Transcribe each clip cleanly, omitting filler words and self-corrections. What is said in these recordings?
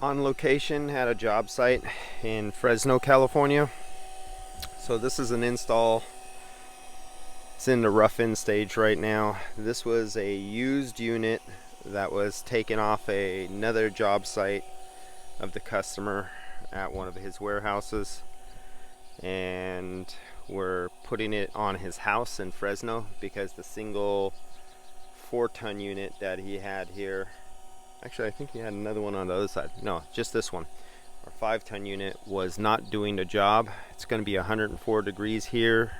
On location at a job site in Fresno, California. So this is an install. It's in the rough-in stage right now. This was a used unit that was taken off another job site of the customer at one of his warehouses, and we're putting it on his house in Fresno because the single 4-ton unit that he had here, actually I think he had another one on the other side, no, just this one, our 5-ton unit was not doing the job. It's going to be 104 degrees here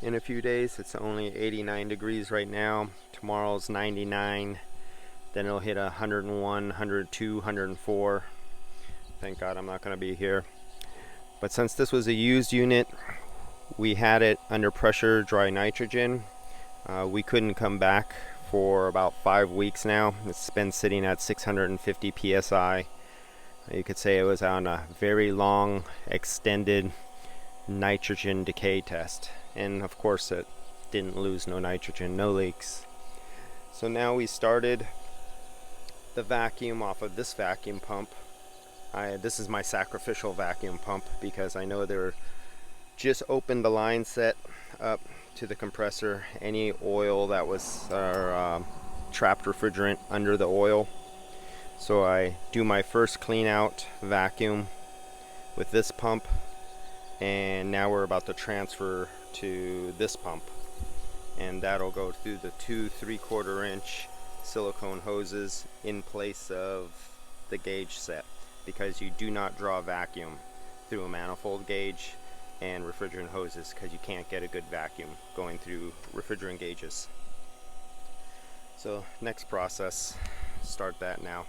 in a few days. It's only 89 degrees right now. Tomorrow's 99, then it'll hit 101, 102, 104. Thank God I'm not going to be here. But since this was a used unit, we had it under pressure dry nitrogen. We couldn't come back for about 5 weeks now. It's been sitting at 650 psi. You could say it was on a very long extended nitrogen decay test, and of course it didn't lose no nitrogen, no leaks. So now we started the vacuum off of this vacuum pump. This is my sacrificial vacuum pump because I know they're just opened the line set up to the compressor. Any oil that was trapped refrigerant under the oil. So I do my first clean out vacuum with this pump, and now we're about to transfer to this pump, and that'll go through the 2 3/4 inch silicone hoses in place of the gauge set, because you do not draw vacuum through a manifold gauge and refrigerant hoses because you can't get a good vacuum going through refrigerant gauges. So next process, start that now.